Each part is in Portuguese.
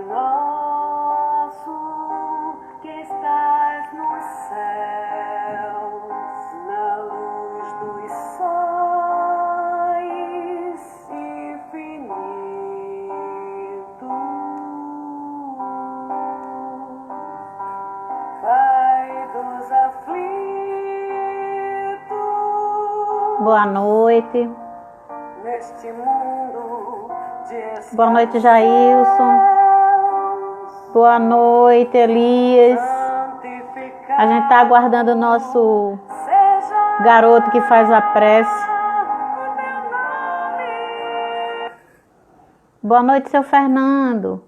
nosso que estás nos céus, na luz dos sóis infinitos, Pai dos aflitos. Boa noite. Neste mundo de Boa noite, Jailson. Boa noite, Elias. A gente está aguardando o nosso garoto que faz a prece. Boa noite, seu Fernando.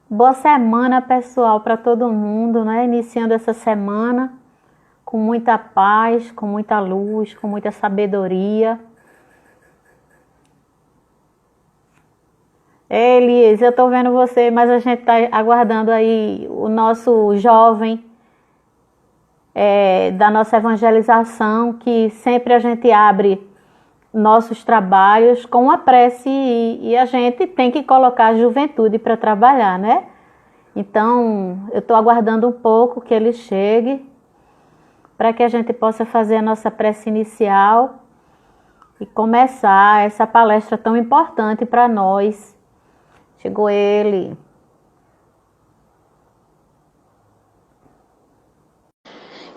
Boa semana, pessoal, para todo mundo, né? Iniciando essa semana com muita paz, com muita luz, com muita sabedoria. Elias, eu tô vendo você, mas a gente tá aguardando aí o nosso jovem da nossa evangelização, que sempre a gente abre nossos trabalhos com uma prece e a gente tem que colocar a juventude para trabalhar, né? Então, eu tô aguardando um pouco que ele chegue para que a gente possa fazer a nossa prece inicial e começar essa palestra tão importante para nós. Chegou ele.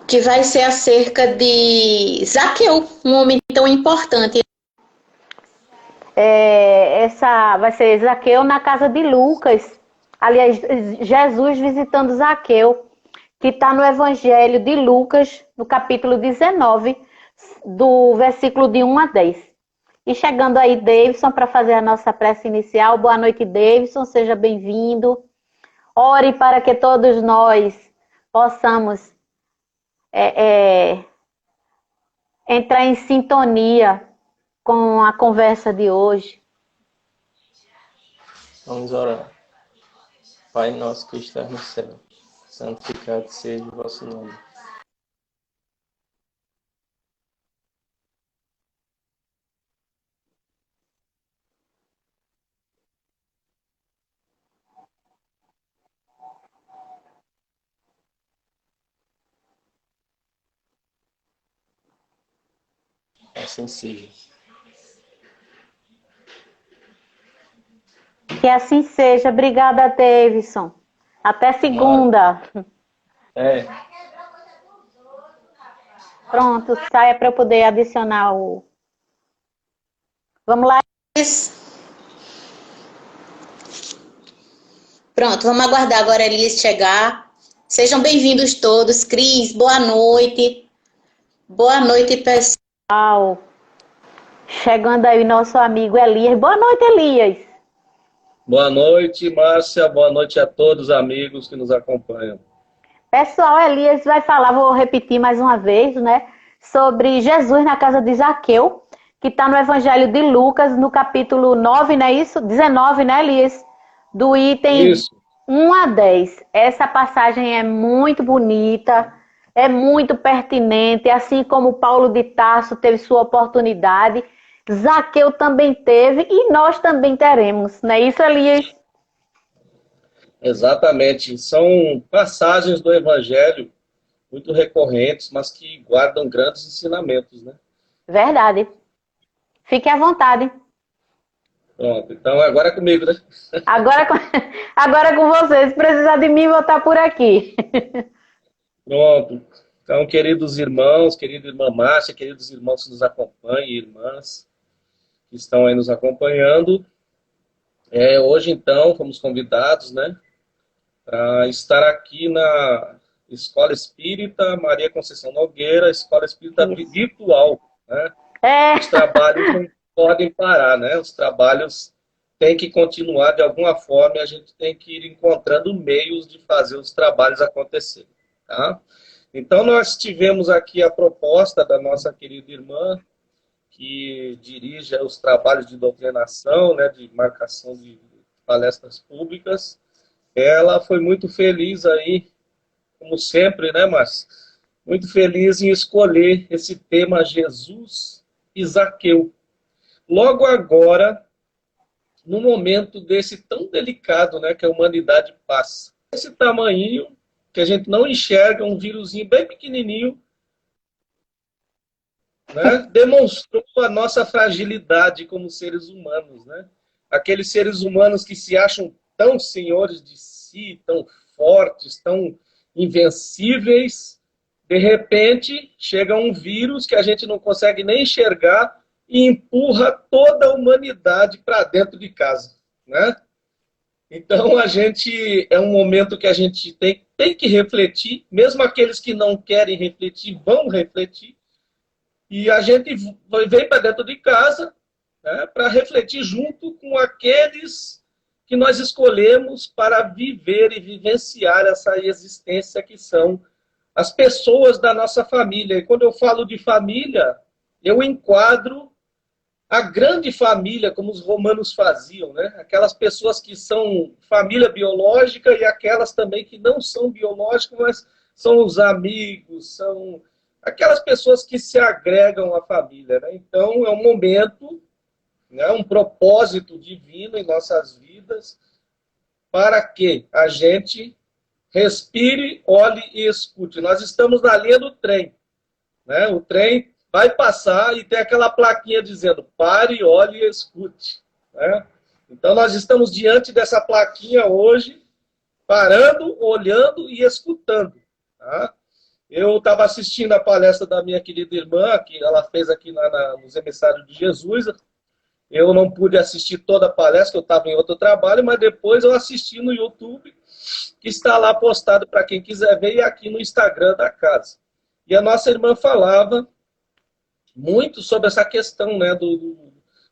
Que vai ser acerca de Zaqueu, um homem tão importante. Essa vai ser Zaqueu na casa de Lucas. Aliás, Jesus visitando Zaqueu, que está no Evangelho de Lucas, no capítulo 19, do versículo de 1 a 10. E chegando aí, Davidson, para fazer a nossa prece inicial. Boa noite, Davidson, seja bem-vindo. Ore para que todos nós possamos entrar em sintonia com a conversa de hoje. Vamos orar. Pai nosso que estás no céu, santificado seja o vosso nome. Assim seja. Que assim seja. Obrigada, Davidson. Até segunda. Pronto, saia para eu poder adicionar o... Vamos lá. Pronto, vamos aguardar agora a Elias chegar. Sejam bem-vindos todos. Cris, boa noite. Boa noite, pessoal. Chegando aí nosso amigo Elias. Boa noite, Elias. Boa noite, Márcia. Boa noite a todos os amigos que nos acompanham. Pessoal, Elias vai falar, vou repetir mais uma vez, né? Sobre Jesus na casa de Zaqueu, que está no Evangelho de Lucas, no capítulo 9, não é isso? 19, né, Elias? Do item 1 a 10. Essa passagem é muito bonita, é muito pertinente, assim como Paulo de Tarso teve sua oportunidade, Zaqueu também teve e nós também teremos, não é isso, Elias? Exatamente. São passagens do Evangelho muito recorrentes, mas que guardam grandes ensinamentos, né? Verdade. Fique à vontade. Pronto, então agora é comigo, né? Agora é com vocês. Se precisar de mim, vou estar por aqui. Pronto. Então, queridos irmãos, querida irmã Márcia, queridos irmãos que nos acompanham, irmãs que estão aí nos acompanhando. Hoje, então, fomos convidados, né, para estar aqui na Escola Espírita Maria Conceição Nogueira, Escola Espírita Virtual, né? Os trabalhos não podem parar, né? Os trabalhos têm que continuar de alguma forma e a gente tem que ir encontrando meios de fazer os trabalhos acontecerem, tá? Então, nós tivemos aqui a proposta da nossa querida irmã, que dirige os trabalhos de doutrinação, né, de marcação de palestras públicas. Ela foi muito feliz aí, como sempre, né, Márcia? Muito feliz em escolher esse tema Jesus e Zaqueu. Logo agora, num momento desse tão delicado, né, que a humanidade passa. Esse tamanho que a gente não enxerga, um vírusinho bem pequenininho, né, demonstrou a nossa fragilidade como seres humanos, né? Aqueles seres humanos que se acham tão senhores de si, tão fortes, tão invencíveis, de repente chega um vírus que a gente não consegue nem enxergar e empurra toda a humanidade para dentro de casa, né? Então é um momento que a gente tem que refletir, mesmo aqueles que não querem refletir vão refletir, e a gente vem para dentro de casa, né, para refletir junto com aqueles que nós escolhemos para viver e vivenciar essa existência que são as pessoas da nossa família. E quando eu falo de família, eu enquadro a grande família, como os romanos faziam, né? Aquelas pessoas que são família biológica e aquelas também que não são biológicas, mas são os amigos, são aquelas pessoas que se agregam à família, né? Então, é um momento, né, um propósito divino em nossas vidas para que a gente respire, olhe e escute. Nós estamos na linha do trem, né? O trem vai passar e tem aquela plaquinha dizendo pare, olhe e escute, né? Então, nós estamos diante dessa plaquinha hoje, parando, olhando e escutando, tá? Eu estava assistindo a palestra da minha querida irmã, que ela fez aqui nos Emissários de Jesus. Eu não pude assistir toda a palestra, eu estava em outro trabalho, mas depois eu assisti no YouTube, que está lá postado para quem quiser ver, e aqui no Instagram da casa. E a nossa irmã falava muito sobre essa questão, né,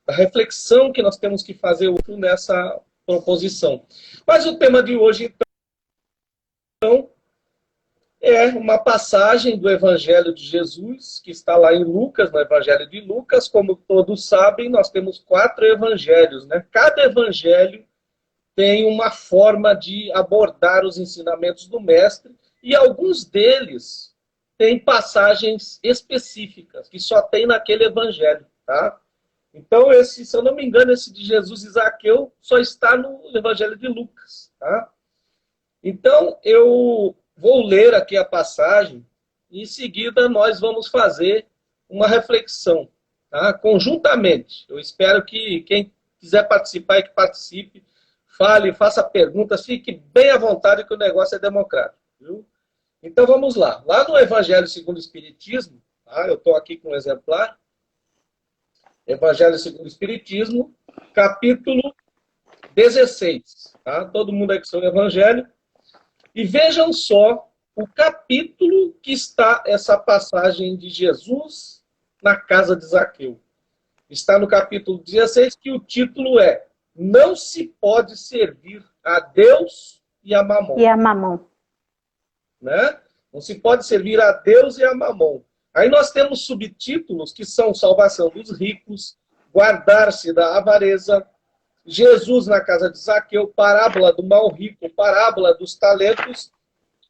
da reflexão que nós temos que fazer nessa proposição. Mas o tema de hoje, então, é uma passagem do Evangelho de Jesus, que está lá em Lucas, no Evangelho de Lucas. Como todos sabem, nós temos 4 evangelhos, né? Cada evangelho tem uma forma de abordar os ensinamentos do Mestre, e alguns deles têm passagens específicas, que só tem naquele evangelho, tá? Então, se eu não me engano, esse de Jesus e Zaqueu só está no Evangelho de Lucas, tá? Então, eu vou ler aqui a passagem e, em seguida, nós vamos fazer uma reflexão, tá? Conjuntamente. Eu espero que quem quiser participar, que participe, fale, faça perguntas, fique bem à vontade, que o negócio é democrático, viu? Então, vamos lá. Lá no Evangelho segundo o Espiritismo, tá? Eu estou aqui com um exemplar. Evangelho segundo o Espiritismo, capítulo 16. Tá? Todo mundo aí com seu Evangelho. E vejam só o capítulo que está essa passagem de Jesus na casa de Zaqueu. Está no capítulo 16, que o título é Não se pode servir a Deus e a Mamon. E a Mamon. Né? Não se pode servir a Deus e a Mamon. Aí nós temos subtítulos que são Salvação dos Ricos, Guardar-se da Avareza, Jesus na casa de Zaqueu, Parábola do Mal Rico, Parábola dos Talentos,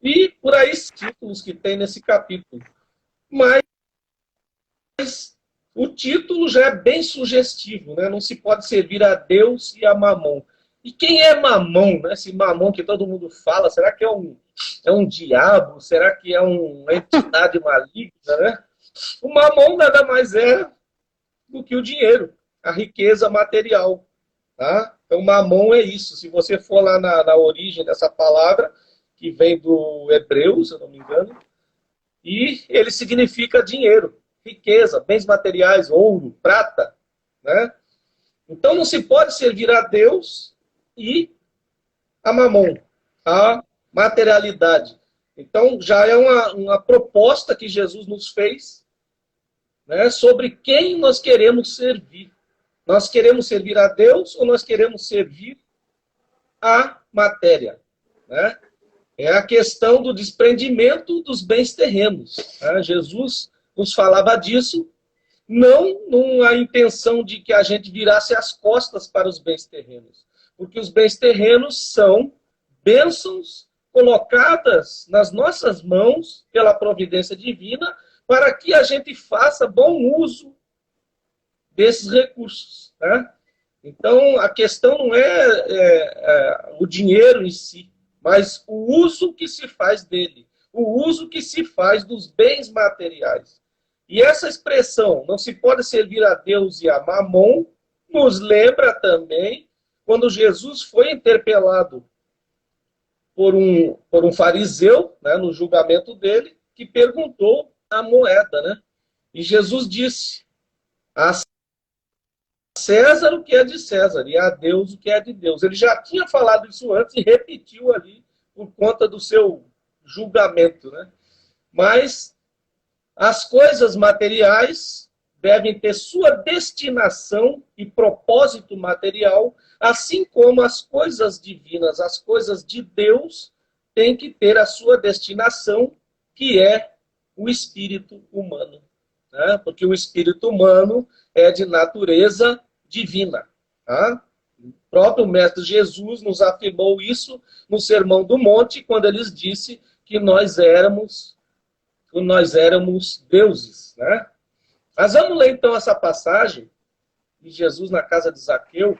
e por aí títulos que tem nesse capítulo. Mas o título já é bem sugestivo, né? Não se pode servir a Deus e a Mamon. E quem é Mamon, né? Esse Mamon que todo mundo fala, será que é um diabo? Será que é uma entidade maligna, né? O Mamon nada mais é do que o dinheiro, a riqueza material. Tá? Então, Mamon é isso. Se você for lá na origem dessa palavra, que vem do hebreu, se eu não me engano, e ele significa dinheiro, riqueza, bens materiais, ouro, prata, né? Então, não se pode servir a Deus e a Mamon, a materialidade. Então, já é uma proposta que Jesus nos fez, né, sobre quem nós queremos servir. Nós queremos servir a Deus ou nós queremos servir a matéria, né? É a questão do desprendimento dos bens terrenos, né? Jesus nos falava disso, não numa intenção de que a gente virasse as costas para os bens terrenos, porque os bens terrenos são bênçãos colocadas nas nossas mãos pela providência divina para que a gente faça bom uso desses recursos, né? Então, a questão não é o dinheiro em si, mas o uso que se faz dele, o uso que se faz dos bens materiais. E essa expressão, não se pode servir a Deus e a Mamon, nos lembra também quando Jesus foi interpelado por um fariseu, né, no julgamento dele, que perguntou a moeda, né? E Jesus disse: a César o que é de César e a Deus o que é de Deus. Ele já tinha falado isso antes e repetiu ali por conta do seu julgamento, né? Mas as coisas materiais devem ter sua destinação e propósito material, assim como as coisas divinas, as coisas de Deus, têm que ter a sua destinação, que é o espírito humano, né? Porque o espírito humano é de natureza divina. Tá? O próprio Mestre Jesus nos afirmou isso no Sermão do Monte, quando ele disse que nós éramos deuses. Né? Mas vamos ler então essa passagem de Jesus na casa de Zaqueu,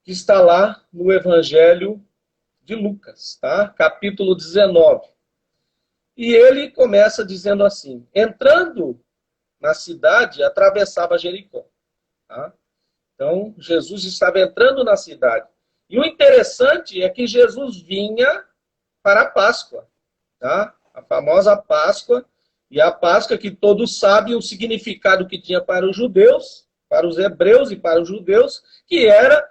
que está lá no Evangelho de Lucas, tá? Capítulo 19. E ele começa dizendo assim: entrando na cidade, atravessava Jericó. Tá? Então, Jesus estava entrando na cidade. E o interessante é que Jesus vinha para a Páscoa. Tá? A famosa Páscoa. E a Páscoa, que todos sabem o significado que tinha para os judeus, para os hebreus e para os judeus, que era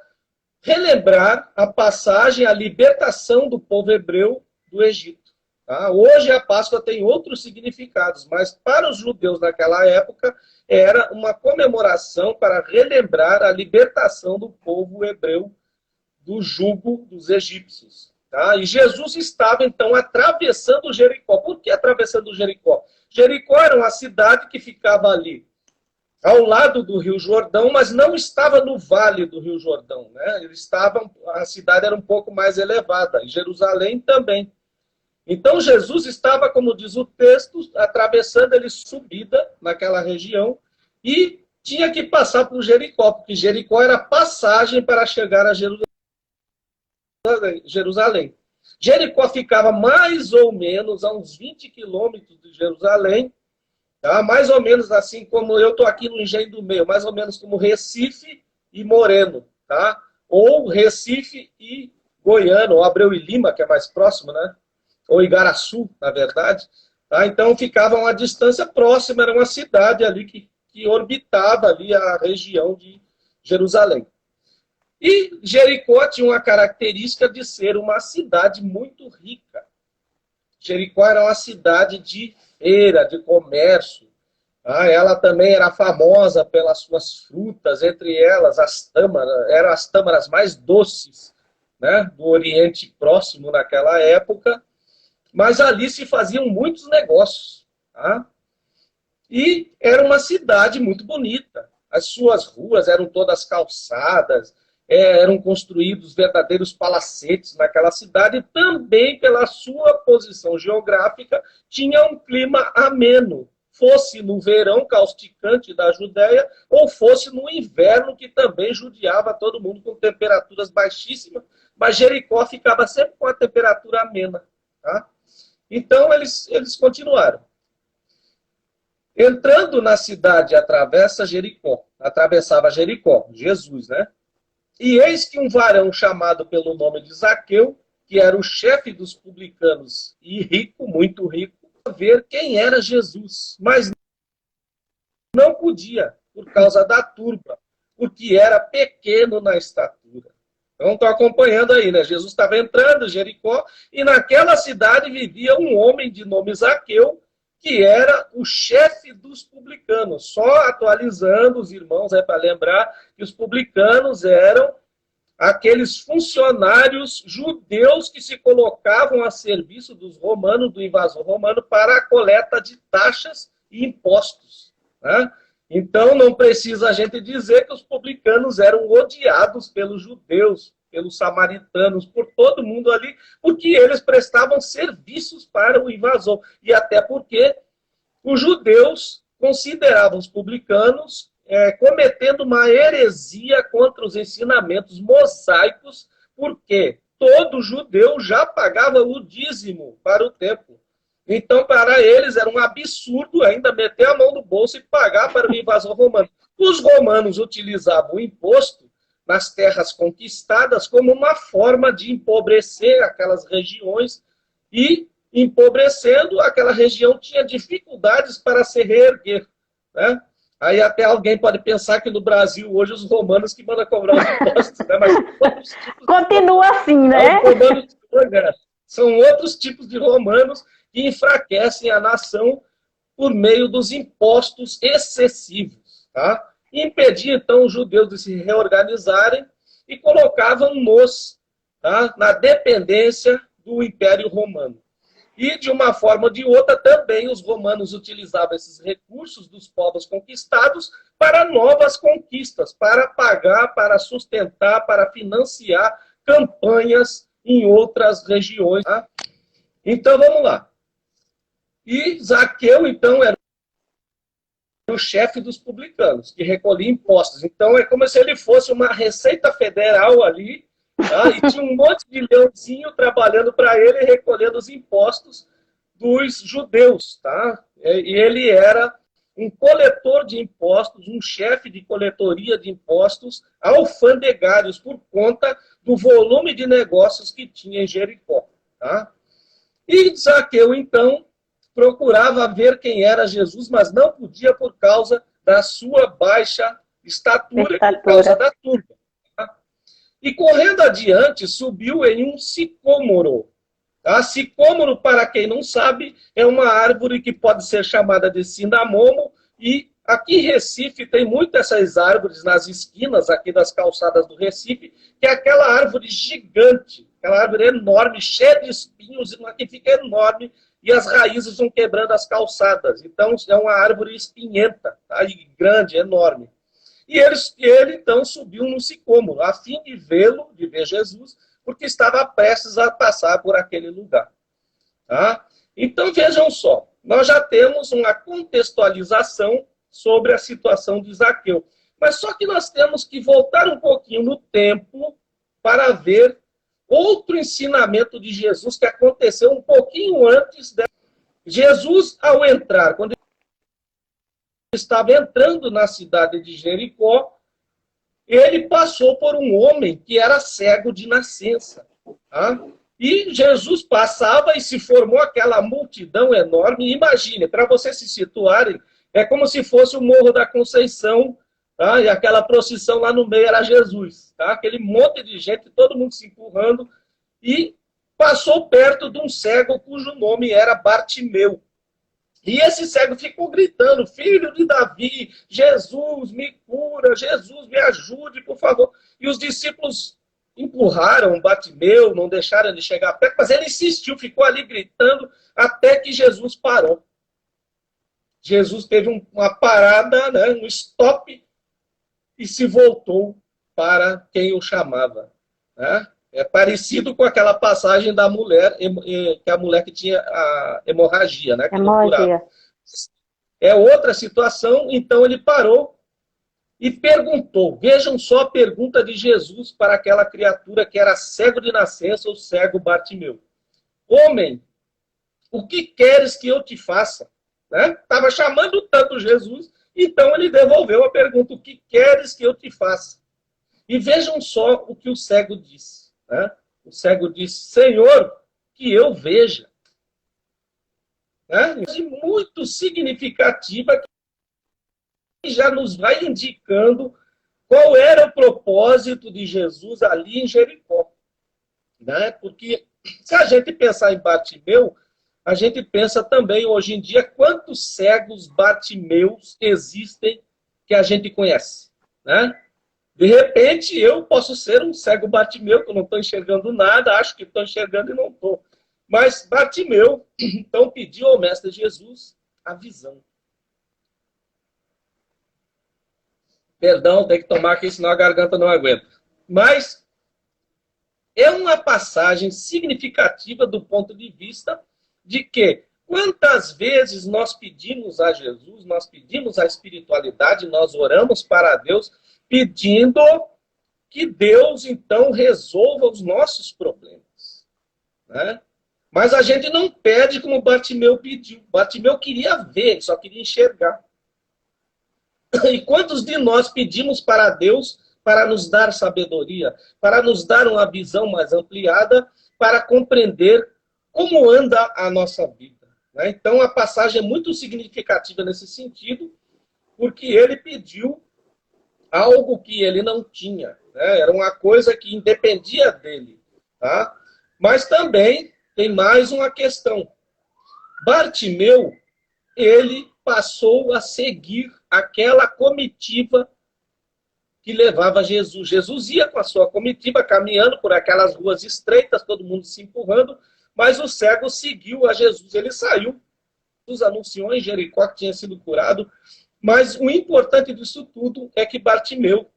relembrar a passagem, a libertação do povo hebreu do Egito. Tá? Hoje a Páscoa tem outros significados, mas para os judeus naquela época era uma comemoração para relembrar a libertação do povo hebreu do jugo dos egípcios. Tá? E Jesus estava então atravessando Jericó. Por que atravessando Jericó? Jericó era uma cidade que ficava ali ao lado do Rio Jordão, mas não estava no vale do Rio Jordão. Né? A cidade era um pouco mais elevada, e Jerusalém também. Então Jesus estava, como diz o texto, atravessando ele subida naquela região e tinha que passar por Jericó, porque Jericó era a passagem para chegar a Jerusalém. Jericó ficava mais ou menos a uns 20 quilômetros de Jerusalém, tá? Mais ou menos assim como eu estou aqui no Engenho do Meio, mais ou menos como Recife e Moreno, tá? Ou Recife e Goiânia, ou Abreu e Lima, que é mais próximo, né? Ou Igaraçu, na verdade. Tá? Então ficava uma distância próxima, era uma cidade ali que orbitava ali a região de Jerusalém. E Jericó tinha uma característica de ser uma cidade muito rica. Jericó era uma cidade de feira, de comércio. Tá? Ela também era famosa pelas suas frutas, entre elas as tâmaras, eram as tâmaras mais doces, né, do Oriente Próximo naquela época. Mas ali se faziam muitos negócios. Tá? E era uma cidade muito bonita. As suas ruas eram todas calçadas, eram construídos verdadeiros palacetes naquela cidade, e também pela sua posição geográfica, tinha um clima ameno, fosse no verão causticante da Judéia, ou fosse no inverno, que também judiava todo mundo com temperaturas baixíssimas, mas Jericó ficava sempre com a temperatura amena. Tá? Então, eles continuaram. Entrando na cidade, atravessava Jericó, Jesus, né? E eis que um varão chamado pelo nome de Zaqueu, que era o chefe dos publicanos e rico, muito rico, ver quem era Jesus, mas não podia, por causa da turba, porque era pequeno na estatura. Então, estou acompanhando aí, né? Jesus estava entrando em Jericó, e naquela cidade vivia um homem de nome Zaqueu, que era o chefe dos publicanos. Só atualizando os irmãos, para lembrar que os publicanos eram aqueles funcionários judeus que se colocavam a serviço dos romanos, do invasor romano, para a coleta de taxas e impostos. Né? Então, não precisa a gente dizer que os publicanos eram odiados pelos judeus, pelos samaritanos, por todo mundo ali, porque eles prestavam serviços para o invasor. E até porque os judeus consideravam os publicanos cometendo uma heresia contra os ensinamentos mosaicos, porque todo judeu já pagava o dízimo para o templo. Então, para eles, era um absurdo ainda meter a mão no bolso e pagar para o invasor romano. Os romanos utilizavam o imposto nas terras conquistadas como uma forma de empobrecer aquelas regiões e, empobrecendo, aquela região tinha dificuldades para se reerguer, né? Aí até alguém pode pensar que no Brasil hoje os romanos que mandam cobrar os impostos, né? Mas continua assim, né? São outros tipos de romanos que enfraquecem a nação por meio dos impostos excessivos, tá? E impedia, então, os judeus de se reorganizarem e colocavam-nos, tá, na dependência do Império Romano. E, de uma forma ou de outra, também os romanos utilizavam esses recursos dos povos conquistados para novas conquistas, para pagar, para sustentar, para financiar campanhas em outras regiões. Tá? Então, vamos lá. E Zaqueu, então, era o chefe dos publicanos, que recolhia impostos. Então, é como se ele fosse uma receita federal ali, tá? E tinha um monte de leãozinho trabalhando para ele, recolhendo os impostos dos judeus. Tá? E ele era um coletor de impostos, um chefe de coletoria de impostos alfandegários, por conta do volume de negócios que tinha em Jericó. Tá? E Zaqueu, então, procurava ver quem era Jesus, mas não podia por causa da sua baixa estatura, por causa da turba. Tá? E correndo adiante, subiu em um sicômoro. Tá? Sicômoro, para quem não sabe, é uma árvore que pode ser chamada de cinamomo, e aqui em Recife tem muitas essas árvores nas esquinas aqui das calçadas do Recife, que é aquela árvore gigante, aquela árvore enorme, cheia de espinhos, que fica enorme, e as raízes vão quebrando as calçadas. Então, é uma árvore espinhenta, tá? E grande, enorme. E ele, então, subiu no sicômoro, a fim de vê-lo, de ver Jesus, porque estava prestes a passar por aquele lugar. Tá? Então, vejam só, nós já temos uma contextualização sobre a situação de Zaqueu. Mas só que nós temos que voltar um pouquinho no tempo para ver outro ensinamento de Jesus que aconteceu um pouquinho antes. Jesus, ao entrar, quando ele estava entrando na cidade de Jericó, ele passou por um homem que era cego de nascença. Tá? E Jesus passava e se formou aquela multidão enorme. Imagine, para vocês se situarem, é como se fosse o Morro da Conceição, tá? E aquela procissão lá no meio era Jesus. Tá? Aquele monte de gente, todo mundo se empurrando, e passou perto de um cego cujo nome era Bartimeu. E esse cego ficou gritando: filho de Davi, Jesus me cura, Jesus me ajude, por favor. E os discípulos empurraram Bartimeu, não deixaram ele chegar perto, mas ele insistiu, ficou ali gritando, até que Jesus parou. Jesus teve uma parada, né, um stop, e se voltou para quem o chamava. Né? É parecido com aquela passagem da mulher, que a mulher que tinha a hemorragia, né? Que hemorragia. É outra situação, então ele parou e perguntou. Vejam só a pergunta de Jesus para aquela criatura que era cego de nascença, ou cego Bartimeu. Homem, o que queres que eu te faça? Estava chamando tanto Jesus, então ele devolveu a pergunta: o que queres que eu te faça? E vejam só o que o cego disse. O cego disse: Senhor, que eu veja. Muito significativa, que já nos vai indicando qual era o propósito de Jesus ali em Jericó. Porque se a gente pensar em Bartimeu, a gente pensa também hoje em dia quantos cegos Bartimeus existem que a gente conhece. De repente, eu posso ser um cego Bartimeu, que eu não estou enxergando nada, acho que estou enxergando e não estou. Mas Bartimeu, então, pediu ao Mestre Jesus a visão. Perdão, tem que tomar aqui, senão a garganta não aguenta. Mas é uma passagem significativa do ponto de vista de que Quantas vezes nós pedimos a Jesus, nós pedimos a espiritualidade, nós oramos para Deus, pedindo que Deus, então, resolva os nossos problemas, né? Mas a gente não pede como Bartimeu pediu. Bartimeu queria ver, só queria enxergar. E quantos de nós pedimos para Deus para nos dar sabedoria, para nos dar uma visão mais ampliada, para compreender como anda a nossa vida, né? Então, a passagem é muito significativa nesse sentido, porque ele pediu algo que ele não tinha, né? Era uma coisa que independia dele, tá? Mas também tem mais uma questão. Bartimeu, ele passou a seguir aquela comitiva que levava Jesus. Jesus ia com a sua comitiva, caminhando por aquelas ruas estreitas, todo mundo se empurrando, mas o cego seguiu a Jesus. Ele saiu, Jesus anunciou em Jericó que tinha sido curado, mas o importante disso tudo é que Bartimeu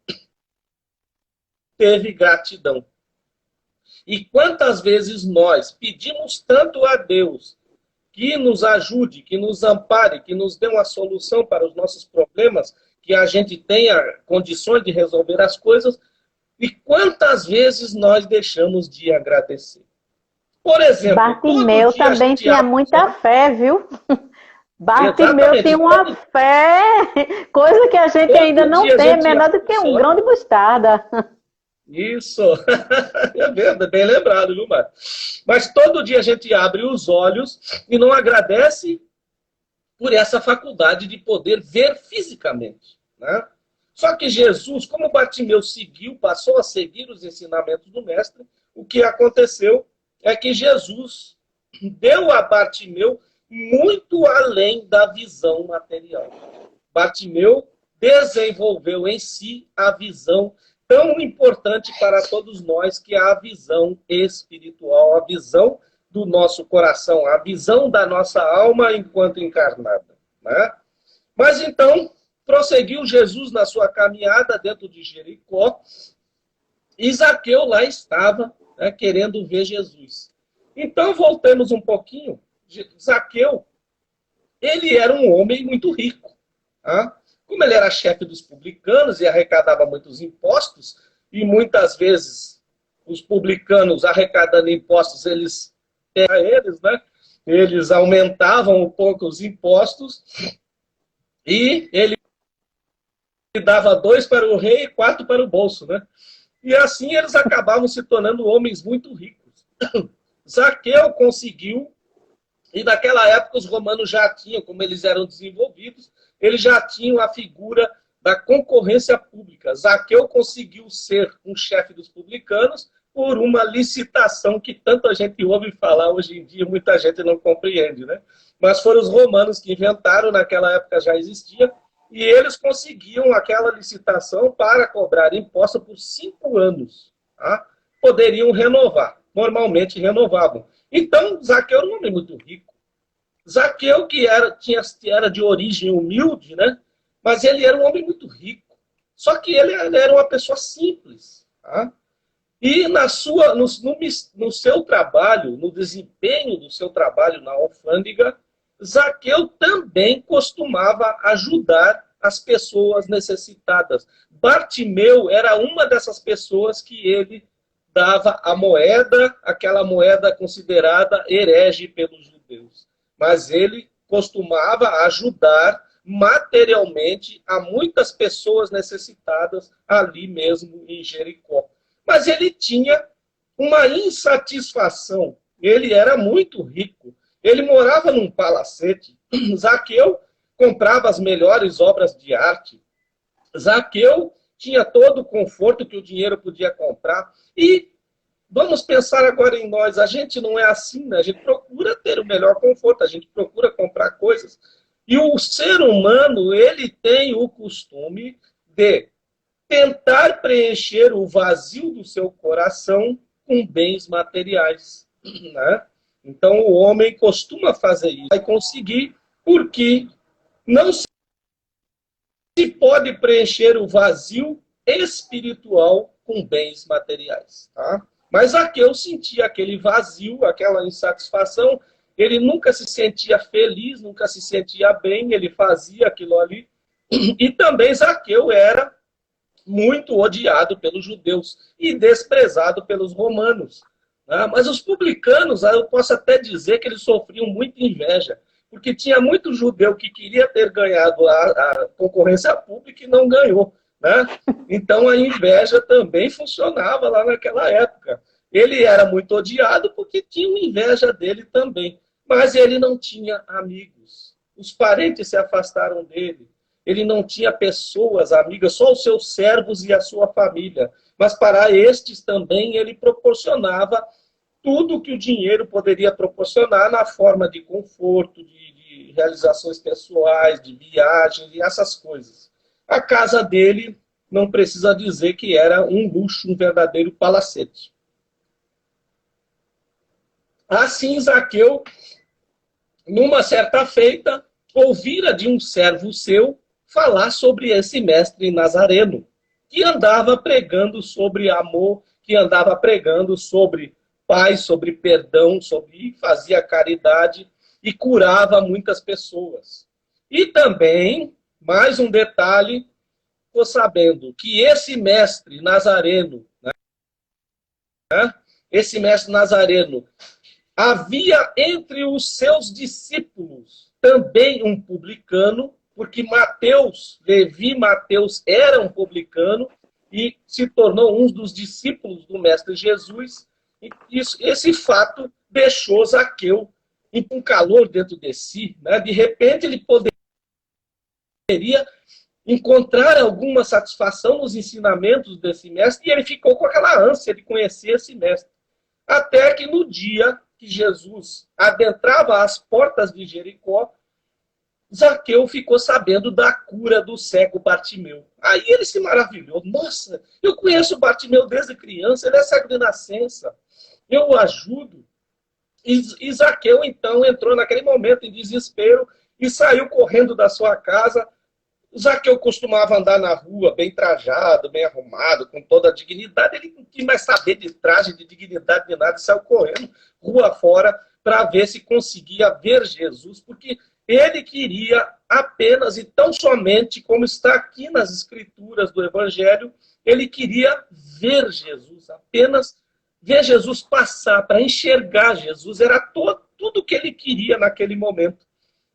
teve gratidão. E quantas vezes nós pedimos tanto a Deus que nos ajude, que nos ampare, que nos dê uma solução para os nossos problemas, que a gente tenha condições de resolver as coisas, e quantas vezes nós deixamos de agradecer. Por exemplo, Bartimeu também tinha muita fé, viu? Bartimeu tinha uma fé, coisa que a gente ainda não tem, menor do que um grão de mostarda. Isso, é verdade, bem lembrado, viu, Mário? Mas todo dia a gente abre os olhos e não agradece por essa faculdade de poder ver fisicamente, né? Só que Jesus, como Bartimeu seguiu, passou a seguir os ensinamentos do mestre, o que aconteceu é que Jesus deu a Bartimeu muito além da visão material. Bartimeu desenvolveu em si a visão tão importante para todos nós, que é a visão espiritual, a visão do nosso coração, a visão da nossa alma enquanto encarnada, né? Mas então, prosseguiu Jesus na sua caminhada dentro de Jericó, e Zaqueu lá estava, né, querendo ver Jesus. Então, voltemos um pouquinho. Zaqueu, ele era um homem muito rico, tá? Como ele era chefe dos publicanos e arrecadava muitos impostos, e muitas vezes os publicanos arrecadando impostos, eles né? Eles aumentavam um pouco os impostos, e ele dava 2 para o rei e 4 para o bolso, né? E assim eles acabavam se tornando homens muito ricos. Zaqueu conseguiu, e naquela época os romanos já tinham, como eles eram desenvolvidos, eles já tinham a figura da concorrência pública. Zaqueu conseguiu ser um chefe dos publicanos por uma licitação que tanta gente ouve falar hoje em dia, muita gente não compreende, né? Mas foram os romanos que inventaram, naquela época já existia, e eles conseguiam aquela licitação para cobrar imposto por 5 anos. Tá? Poderiam renovar, normalmente renovavam. Então, Zaqueu era um homem muito rico. Zaqueu, que era de origem humilde, né? Mas ele era um homem muito rico. Só que ele era uma pessoa simples. Tá? E no seu trabalho, no desempenho do seu trabalho na alfândega, Zaqueu também costumava ajudar as pessoas necessitadas. Bartimeu era uma dessas pessoas que ele dava a moeda, aquela moeda considerada herege pelos judeus. Mas ele costumava ajudar materialmente a muitas pessoas necessitadas ali mesmo em Jericó. Mas ele tinha uma insatisfação. Ele era muito rico. Ele morava num palacete. Zaqueu comprava as melhores obras de arte. Zaqueu tinha todo o conforto que o dinheiro podia comprar. E vamos pensar agora em nós. A gente não é assim, né? A gente procura ter o melhor conforto, a gente procura comprar coisas. E o ser humano, ele tem o costume de tentar preencher o vazio do seu coração com bens materiais, né? Então, o homem costuma fazer isso. Vai conseguir, porque não se pode preencher o vazio espiritual com bens materiais. Tá? Mas Zaqueu sentia aquele vazio, aquela insatisfação, ele nunca se sentia feliz, nunca se sentia bem, ele fazia aquilo ali. E também Zaqueu era muito odiado pelos judeus e desprezado pelos romanos. Né? Mas os publicanos, eu posso até dizer que eles sofriam muita inveja, porque tinha muito judeu que queria ter ganhado a concorrência pública e não ganhou. Né? Então a inveja também funcionava lá naquela época. Ele era muito odiado porque tinham inveja dele também, mas ele não tinha amigos. Os parentes se afastaram dele. Ele não tinha pessoas amigas, só os seus servos e a sua família. Mas para estes também ele proporcionava tudo que o dinheiro poderia proporcionar na forma de conforto, de realizações pessoais, de viagens e essas coisas. A casa dele, não precisa dizer que era um luxo, um verdadeiro palacete. Assim, Zaqueu, numa certa feita, ouvira de um servo seu falar sobre esse mestre nazareno, que andava pregando sobre amor, que andava pregando sobre paz, sobre perdão, sobre fazia caridade e curava muitas pessoas. E também, mais um detalhe, ficou sabendo que esse mestre nazareno, esse mestre nazareno, havia entre os seus discípulos também um publicano, porque Levi Mateus era um publicano e se tornou um dos discípulos do Mestre Jesus. E esse fato deixou Zaqueu com calor dentro de si. Né? De repente ele poderia encontrar alguma satisfação nos ensinamentos desse mestre e ele ficou com aquela ânsia de conhecer esse mestre. Até que no dia que Jesus adentrava as portas de Jericó, Zaqueu ficou sabendo da cura do cego Bartimeu. Aí ele se maravilhou. Nossa, eu conheço o Bartimeu desde criança, ele é cego de nascença. Eu o ajudo. E Zaqueu, então, entrou naquele momento em desespero e saiu correndo da sua casa. Zaqueu costumava andar na rua bem trajado, bem arrumado, com toda a dignidade. Ele não quis mais saber de traje, de dignidade, de nada. Saiu correndo rua fora para ver se conseguia ver Jesus, porque ele queria apenas e tão somente, como está aqui nas escrituras do Evangelho, ele queria ver Jesus, apenas ver Jesus passar, para enxergar Jesus. Era tudo que ele queria naquele momento.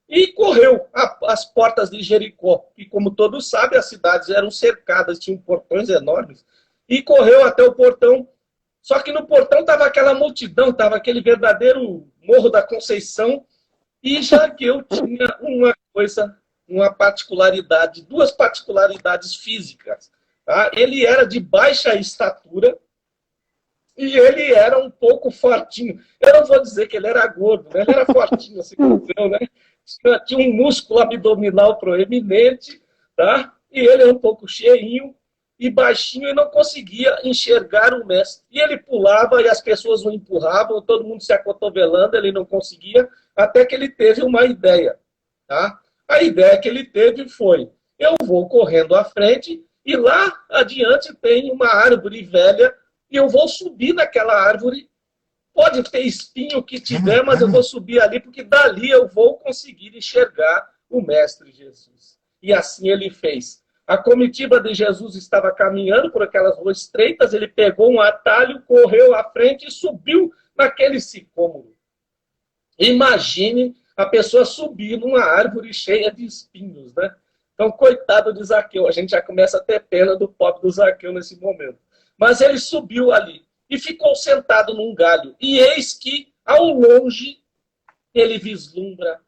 E correu às portas de Jericó, que, como todos sabem, as cidades eram cercadas, tinham portões enormes, e correu até o portão. Só que no portão estava aquela multidão, estava aquele verdadeiro Morro da Conceição, e Zaqueu tinha uma particularidade, duas particularidades físicas. Tá? Ele era de baixa estatura e ele era um pouco fortinho. Eu não vou dizer que ele era gordo, né? Ele era fortinho, assim, né? Tinha um músculo abdominal proeminente, tá? E ele era um pouco cheinho e baixinho e não conseguia enxergar o mestre. E ele pulava e as pessoas o empurravam, todo mundo se acotovelando, ele não conseguia, até que ele teve uma ideia. Tá? A ideia que ele teve foi, eu vou correndo à frente e lá adiante tem uma árvore velha e eu vou subir naquela árvore. Pode ter espinho que tiver, mas eu vou subir ali, porque dali eu vou conseguir enxergar o Mestre Jesus. E assim ele fez. A comitiva de Jesus estava caminhando por aquelas ruas estreitas, ele pegou um atalho, correu à frente e subiu naquele sicômoro. Imagine a pessoa subir numa árvore cheia de espinhos, né? Então, coitado de Zaqueu, a gente já começa a ter pena do pobre do Zaqueu nesse momento. Mas ele subiu ali e ficou sentado num galho. E eis que, ao longe, ele vislumbra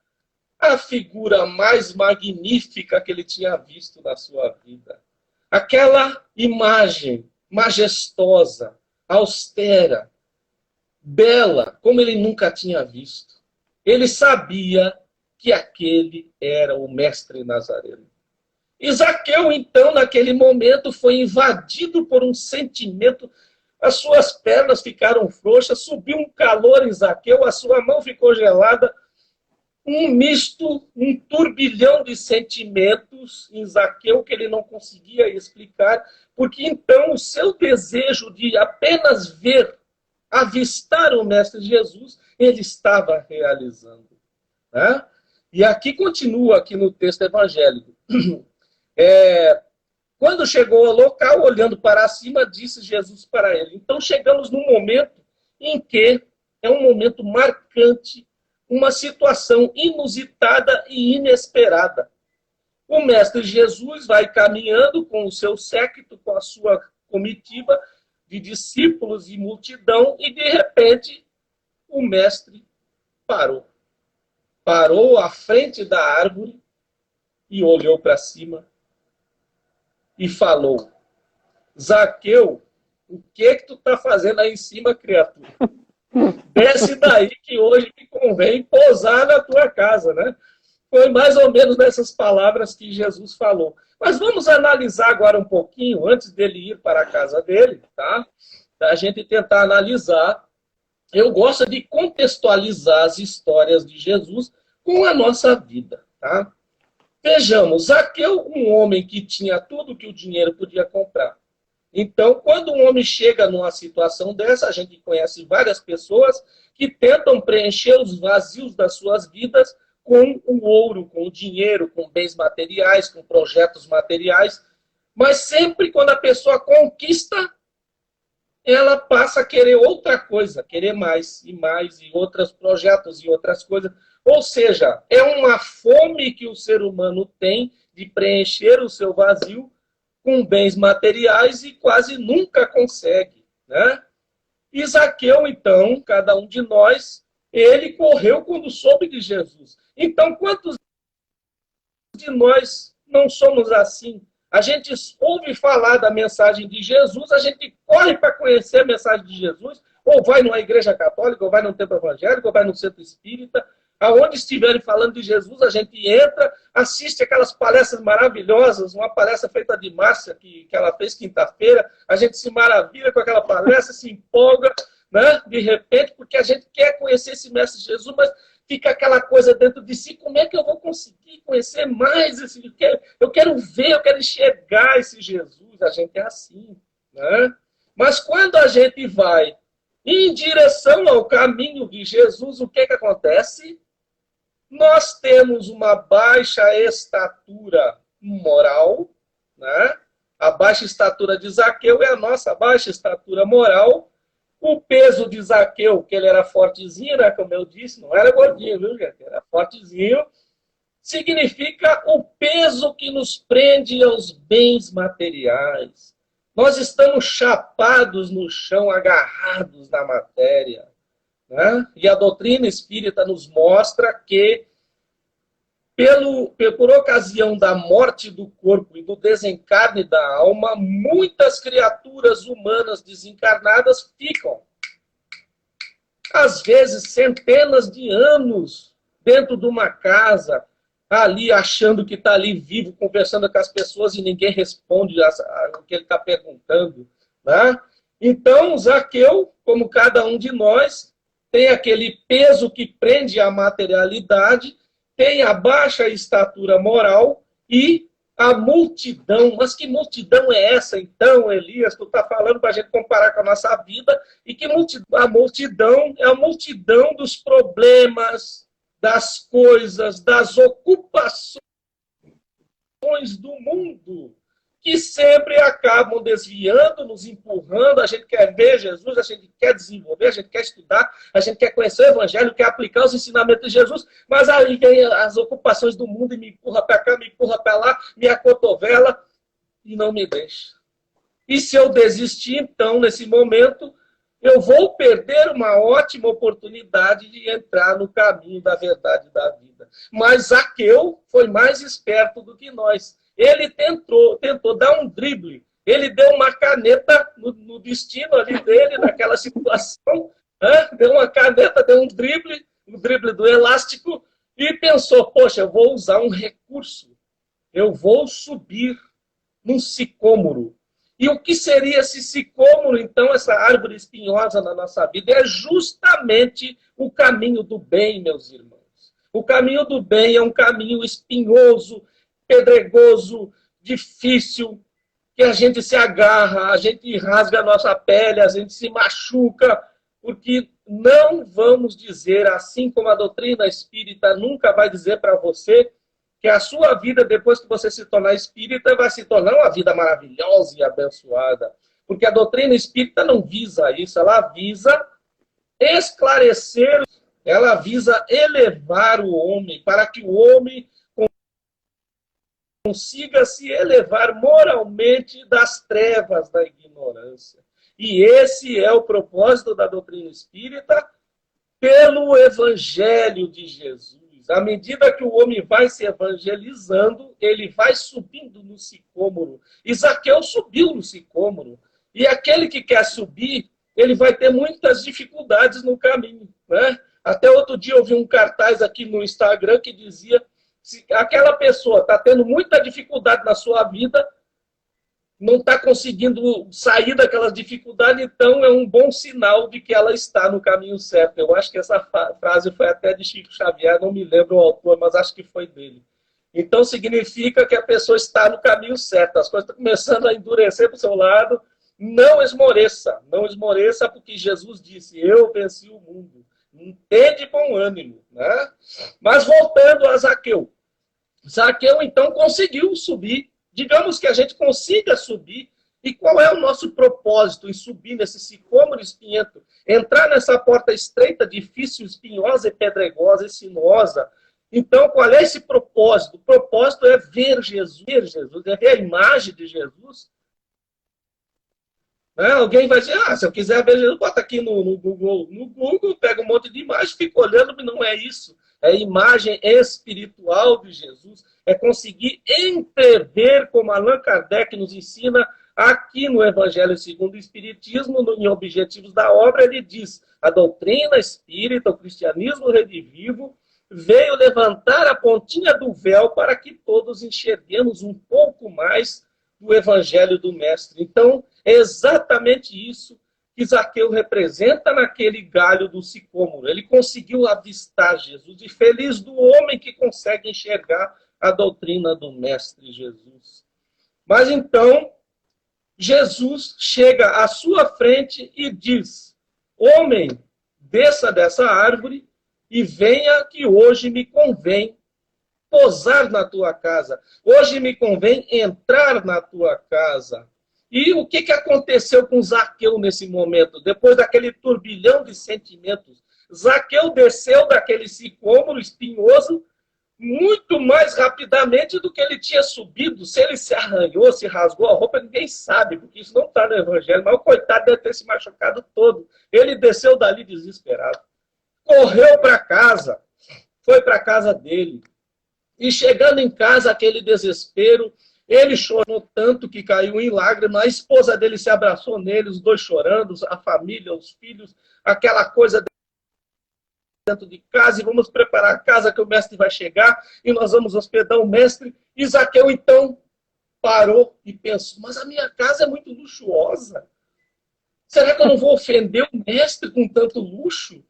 a figura mais magnífica que ele tinha visto na sua vida. Aquela imagem majestosa, austera, bela, como ele nunca tinha visto. Ele sabia que aquele era o Mestre Nazareno. E Zaqueu, então, naquele momento, foi invadido por um sentimento. As suas pernas ficaram frouxas, subiu um calor em Zaqueu, a sua mão ficou gelada. Um misto, um turbilhão de sentimentos em Zaqueu que ele não conseguia explicar, porque então o seu desejo de apenas ver avistaram o Mestre Jesus, ele estava realizando. Né? E aqui continua, aqui no texto evangélico. Quando chegou ao local, olhando para cima, disse Jesus para ele. Então chegamos num momento em que é um momento marcante, uma situação inusitada e inesperada. O Mestre Jesus vai caminhando com o seu séquito, com a sua comitiva de discípulos e multidão, e de repente o Mestre parou. Parou à frente da árvore e olhou para cima e falou: Zaqueu, o que tu está fazendo aí em cima, criatura? Desce daí que hoje me convém pousar na tua casa, né? Foi mais ou menos nessas palavras que Jesus falou. Mas vamos analisar agora um pouquinho, antes dele ir para a casa dele, tá? A gente tentar analisar. Eu gosto de contextualizar as histórias de Jesus com a nossa vida, tá? Vejamos, Zaqueu, um homem que tinha tudo que o dinheiro podia comprar. Então, quando um homem chega numa situação dessa, a gente conhece várias pessoas que tentam preencher os vazios das suas vidas com o ouro, com o dinheiro, com bens materiais, com projetos materiais. Mas sempre quando a pessoa conquista, ela passa a querer outra coisa, querer mais, e outros projetos e outras coisas. Ou seja, é uma fome que o ser humano tem de preencher o seu vazio com bens materiais e quase nunca consegue, né? E Zaqueu, então, cada um de nós, ele correu quando soube de Jesus. Então, quantos de nós não somos assim? A gente ouve falar da mensagem de Jesus, a gente corre para conhecer a mensagem de Jesus, ou vai numa igreja católica, ou vai num templo evangélico, ou vai num centro espírita. Aonde estiverem falando de Jesus, a gente entra, assiste aquelas palestras maravilhosas, uma palestra feita de Márcia, que ela fez quinta-feira, a gente se maravilha com aquela palestra, se empolga, né, de repente, porque a gente quer conhecer esse Mestre Jesus, mas fica aquela coisa dentro de si, como é que eu vou conseguir conhecer mais esse? Eu quero ver, eu quero enxergar esse Jesus, a gente é assim, né? Mas quando a gente vai em direção ao caminho de Jesus, o que acontece? Nós temos uma baixa estatura moral, né? A baixa estatura de Zaqueu é a nossa baixa estatura moral. O peso de Zaqueu, que ele era fortezinho, né? Como eu disse, não era gordinho, viu, gente? Era fortezinho. Significa o peso que nos prende aos bens materiais. Nós estamos chapados no chão, agarrados na matéria. Né? E a doutrina espírita nos mostra que, por ocasião da morte do corpo e do desencarne da alma, muitas criaturas humanas desencarnadas ficam, às vezes, centenas de anos dentro de uma casa, ali achando que está ali vivo, conversando com as pessoas e ninguém responde o que ele está perguntando. Né? Então, Zaqueu, como cada um de nós, tem aquele peso que prende a materialidade, tem a baixa estatura moral e a multidão. Mas que multidão é essa, então, Elias? Tu está falando para a gente comparar com a nossa vida. E que a multidão é a multidão dos problemas, das coisas, das ocupações do mundo, que sempre acabam desviando, nos empurrando. A gente quer ver Jesus, a gente quer desenvolver, a gente quer estudar, a gente quer conhecer o Evangelho, quer aplicar os ensinamentos de Jesus, mas aí vem as ocupações do mundo e me empurra para cá, me empurra para lá, me acotovela e não me deixa. E se eu desistir, então, nesse momento, eu vou perder uma ótima oportunidade de entrar no caminho da verdade da vida. Mas Zaqueu foi mais esperto do que nós. Ele tentou dar um drible. Ele deu uma caneta no destino ali dele, naquela situação. Né? Deu uma caneta, deu um drible, o drible do elástico, e pensou, poxa, eu vou usar um recurso. Eu vou subir num sicômoro. E o que seria esse sicômoro, então, essa árvore espinhosa na nossa vida? É justamente o caminho do bem, meus irmãos. O caminho do bem é um caminho espinhoso, pedregoso, difícil, que a gente se agarra, a gente rasga a nossa pele, a gente se machuca, Porque não vamos dizer, assim como a doutrina espírita nunca vai dizer para você, que a sua vida, depois que você se tornar espírita, vai se tornar uma vida maravilhosa e abençoada. Porque a doutrina espírita não visa isso, ela visa esclarecer, ela visa elevar o homem, para que o homem consiga se elevar moralmente das trevas da ignorância. E esse é o propósito da doutrina espírita pelo Evangelho de Jesus. À medida que o homem vai se evangelizando, ele vai subindo no sicômoro. E Zaqueu subiu no sicômoro. E aquele que quer subir, ele vai ter muitas dificuldades no caminho, né? Até outro dia eu vi um cartaz aqui no Instagram que dizia: se aquela pessoa está tendo muita dificuldade na sua vida, não está conseguindo sair daquelas dificuldades, então é um bom sinal de que ela está no caminho certo. Eu acho que essa frase foi até de Chico Xavier, não me lembro o autor, mas acho que foi dele. Então significa que a pessoa está no caminho certo, as coisas estão começando a endurecer para o seu lado. Não esmoreça, não esmoreça, porque Jesus disse: eu venci o mundo. Tende bom ânimo, né? Mas voltando a Zaqueu. Zaqueu, então, conseguiu subir. Digamos que a gente consiga subir. E qual é o nosso propósito em subir nesse sicômoro espinhento? Entrar nessa porta estreita, difícil, espinhosa e pedregosa e sinuosa. Então, qual é esse propósito? O propósito é ver Jesus, é ver a imagem de Jesus. Alguém vai dizer: se eu quiser ver Jesus, bota aqui no Google. No Google, pega um monte de imagem, fica olhando, mas não é isso. É imagem espiritual de Jesus. É conseguir entrever, como Allan Kardec nos ensina aqui no Evangelho segundo o Espiritismo, em Objetivos da Obra, ele diz: a doutrina espírita, o cristianismo redivivo, veio levantar a pontinha do véu para que todos enxerguemos um pouco mais do Evangelho do Mestre. Então, é exatamente isso que Zaqueu representa naquele galho do sicômoro. Ele conseguiu avistar Jesus, e feliz do homem que consegue enxergar a doutrina do Mestre Jesus. Mas então, Jesus chega à sua frente e diz: homem, desça dessa árvore e venha, que hoje me convém posar na tua casa. Hoje me convém entrar na tua casa. E o que aconteceu com Zaqueu nesse momento? Depois daquele turbilhão de sentimentos, Zaqueu desceu daquele sicômoro espinhoso muito mais rapidamente do que ele tinha subido. Se ele se arranhou, se rasgou a roupa, ninguém sabe, porque isso não está no Evangelho. Mas o coitado deve ter se machucado todo. Ele desceu dali desesperado. Correu para casa. Foi para a casa dele. E chegando em casa, aquele desespero, ele chorou tanto que caiu em lágrimas. A esposa dele se abraçou nele, os dois chorando, a família, os filhos, aquela coisa dentro de casa, e vamos preparar a casa que o mestre vai chegar, e nós vamos hospedar o mestre. E Zaqueu, então, parou e pensou: mas a minha casa é muito luxuosa. Será que eu não vou ofender o mestre com tanto luxo?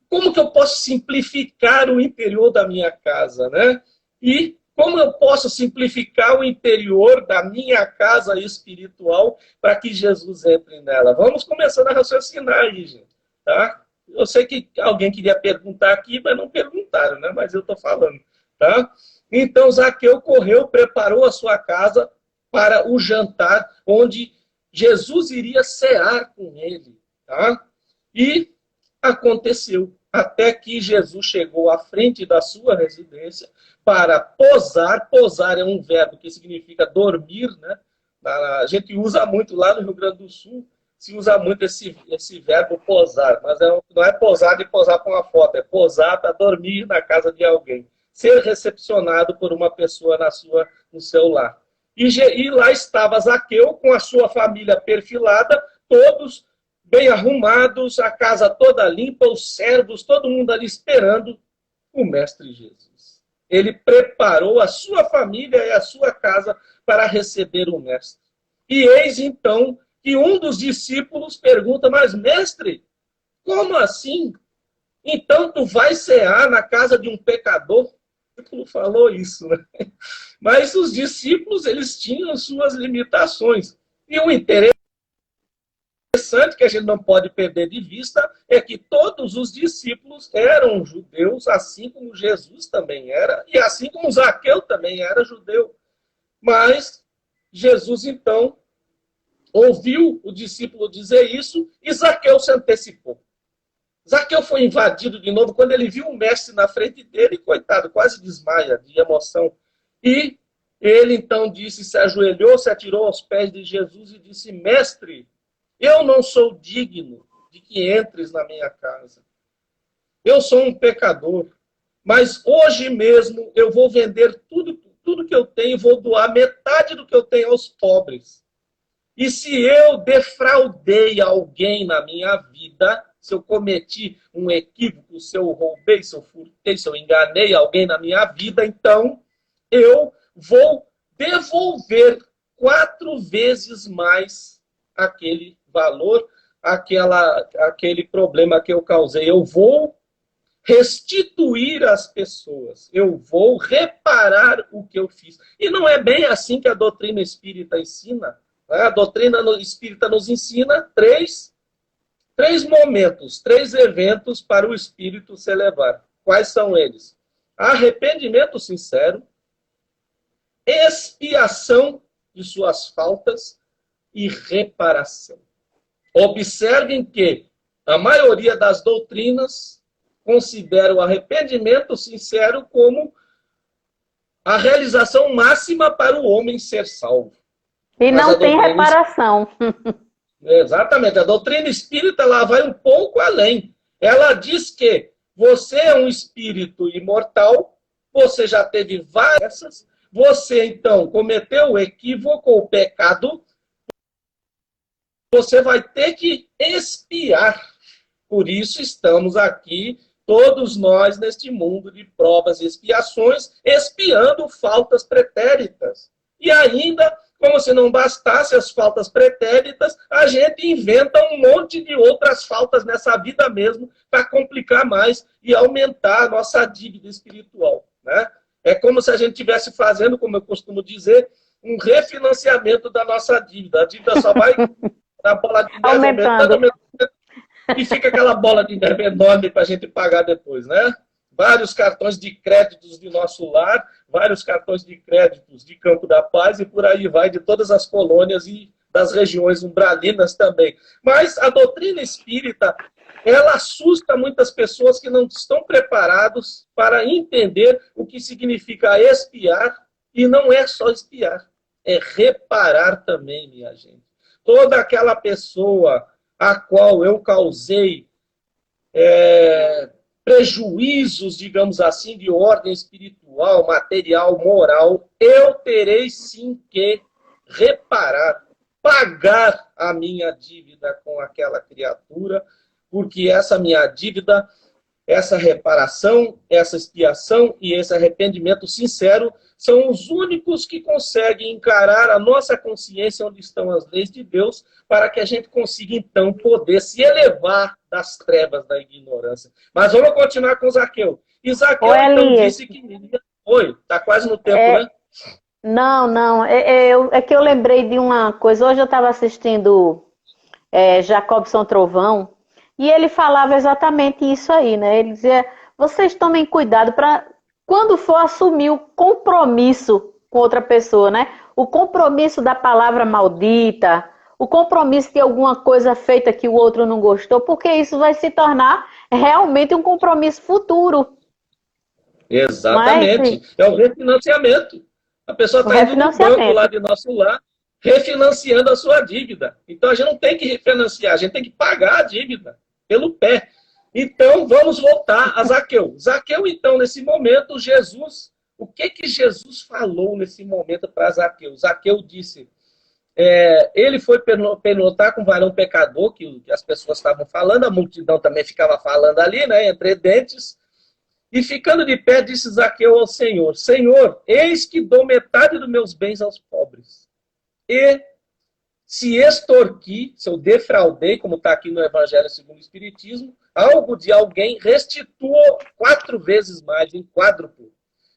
Como que eu posso simplificar o interior da minha casa, né? E como eu posso simplificar o interior da minha casa espiritual para que Jesus entre nela? Vamos começando a raciocinar aí, gente, tá? Eu sei que alguém queria perguntar aqui, mas não perguntaram, né? Mas eu estou falando, tá? Então, Zaqueu correu, preparou a sua casa para o jantar, onde Jesus iria cear com ele, tá? E aconteceu, até que Jesus chegou à frente da sua residência para posar. Posar é um verbo que significa dormir, né? A gente usa muito lá no Rio Grande do Sul, se usa muito esse verbo posar, mas não é posar de posar para uma foto, é posar para dormir na casa de alguém. Ser recepcionado por uma pessoa no seu lar. E lá estava Zaqueu com a sua família perfilada, todos bem arrumados, a casa toda limpa, os servos, todo mundo ali esperando o Mestre Jesus. Ele preparou a sua família e a sua casa para receber o Mestre. E eis então que um dos discípulos pergunta: mas mestre, como assim? Então tu vai cear na casa de um pecador? O discípulo falou isso, né? Mas os discípulos, eles tinham suas limitações. E o interessante interessante que a gente não pode perder de vista é que todos os discípulos eram judeus, assim como Jesus também era, e assim como Zaqueu também era judeu. Mas Jesus, então, ouviu o discípulo dizer isso e Zaqueu se antecipou. Zaqueu foi invadido de novo quando ele viu o mestre na frente dele, coitado, quase desmaia de emoção. E ele então disse, se ajoelhou, se atirou aos pés de Jesus e disse, mestre, eu não sou digno de que entres na minha casa. Eu sou um pecador, mas hoje mesmo eu vou vender tudo que eu tenho, vou doar metade do que eu tenho aos pobres. E se eu defraudei alguém na minha vida, se eu cometi um equívoco, se eu roubei, se eu furtei, se eu enganei alguém na minha vida, então eu vou devolver 4 vezes mais aquele valor, aquele problema que eu causei. Eu vou restituir às pessoas. Eu vou reparar o que eu fiz. E não é bem assim que a doutrina espírita ensina. Né? A doutrina espírita nos ensina três momentos, 3 eventos para o espírito se elevar. Quais são eles? Arrependimento sincero, expiação de suas faltas e reparação. Observem que a maioria das doutrinas considera o arrependimento sincero como a realização máxima para o homem ser salvo. E não tem reparação. Exatamente. A doutrina espírita ela vai um pouco além. Ela diz que você é um espírito imortal, você já teve várias, você então cometeu o equívoco, o pecado, você vai ter que expiar. Por isso estamos aqui, todos nós, neste mundo de provas e expiações, expiando faltas pretéritas. E ainda, como se não bastasse as faltas pretéritas, a gente inventa um monte de outras faltas nessa vida mesmo para complicar mais e aumentar a nossa dívida espiritual. Né? É como se a gente estivesse fazendo, como eu costumo dizer, um refinanciamento da nossa dívida. A dívida só vai na bola de neve aumentando, e fica aquela bola de neve enorme para a gente pagar depois, né? Vários cartões de créditos de nosso lar, vários cartões de créditos de Campo da Paz e por aí vai, de todas as colônias e das regiões umbralinas também. Mas a doutrina espírita, ela assusta muitas pessoas que não estão preparados para entender o que significa expiar, e não é só expiar, é reparar também, minha gente. Toda aquela pessoa a qual eu causei prejuízos, digamos assim, de ordem espiritual, material, moral, eu terei sim que reparar, pagar a minha dívida com aquela criatura, porque essa minha dívida, essa reparação, essa expiação e esse arrependimento sincero são os únicos que conseguem encarar a nossa consciência onde estão as leis de Deus, para que a gente consiga, então, poder se elevar das trevas da ignorância. Mas vamos continuar com Zaqueu. E Zaqueu, então, disse que... Oi, está quase no tempo, né? Não. É que eu lembrei de uma coisa. Hoje eu estava assistindo Jacobson Trovão, e ele falava exatamente isso aí, né? Ele dizia, vocês tomem cuidado para... Quando for assumir o compromisso com outra pessoa, né? O compromisso da palavra maldita, o compromisso de alguma coisa feita que o outro não gostou, porque isso vai se tornar realmente um compromisso futuro. Exatamente. É o refinanciamento. A pessoa está indo no banco lá de nosso lar, refinanciando a sua dívida. Então a gente não tem que refinanciar, a gente tem que pagar a dívida pelo pé. Então, vamos voltar a Zaqueu. Zaqueu, então, nesse momento, Jesus... O que Jesus falou nesse momento para Zaqueu? Zaqueu disse... ele foi pernotar com um varão pecador, que as pessoas estavam falando, a multidão também ficava falando ali, né, entre dentes. E ficando de pé, disse Zaqueu ao Senhor, Senhor, eis que dou metade dos meus bens aos pobres. E... se extorqui, se eu defraudei, como está aqui no Evangelho segundo o Espiritismo, algo de alguém, restitua 4 vezes mais, em quádruplo.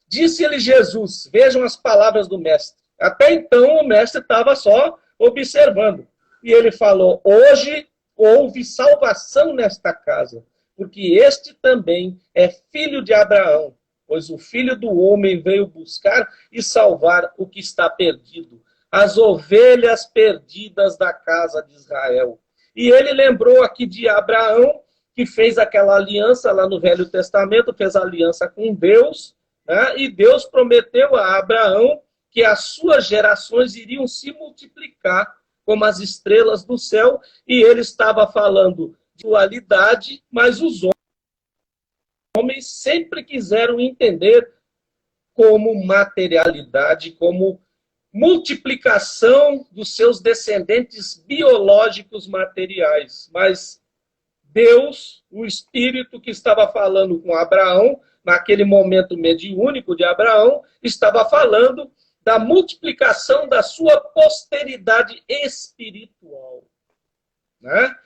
Disse-lhe Jesus, vejam as palavras do mestre. Até então o mestre estava só observando. E ele falou, hoje houve salvação nesta casa, porque este também é filho de Abraão, pois o Filho do Homem veio buscar e salvar o que está perdido, as ovelhas perdidas da casa de Israel. E ele lembrou aqui de Abraão, que fez aquela aliança lá no Velho Testamento, fez aliança com Deus, né? E Deus prometeu a Abraão que as suas gerações iriam se multiplicar como as estrelas do céu, e ele estava falando de dualidade, mas os homens sempre quiseram entender como materialidade, como multiplicação dos seus descendentes biológicos materiais. Mas Deus, o Espírito que estava falando com Abraão, naquele momento mediúnico de Abraão, estava falando da multiplicação da sua posteridade espiritual. Né?